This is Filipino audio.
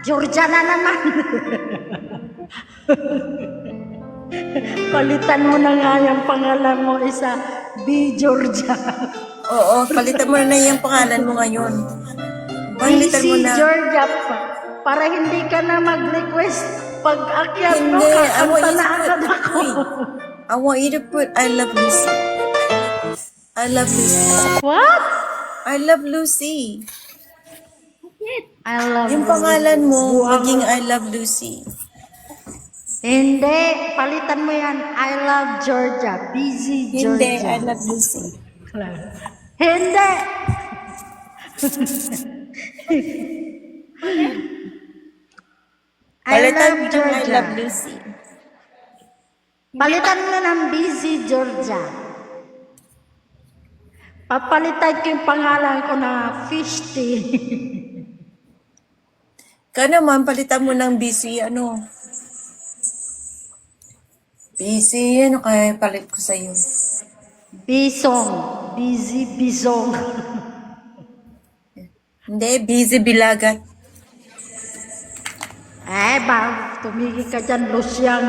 Georgia na naman. Palitan mo na nga yung pangalan mo isa, B. Georgia. Oo, palitan mo na yung pangalan mo ngayon. Palitan mo BC na. Georgia pa. Para hindi ka na mag-request. Pag akyat mo, Hindi, I want kakanta you na to agad put, ako. wait. I want you to put, I love Lucy. I love Lucy. What? I love Lucy. I love Yung you. pangalan mo, maging I love Lucy. Hindi, palitan mo yan. I love Georgia. Busy Georgia. Hindi, I love Lucy. Hindi. I Palitan love mo ng I Georgia. love Lucy. Palitan mo ng Busy Georgia. Papalitan ko yung pangalan ko na Fishty. Ka naman, palitan mo ng busy, ano? Busy, ano kaya palit ko sa'yo? Bisong. Busy Bisong. Hindi, busy bilagat. Tumigil ka dyan, Luciang.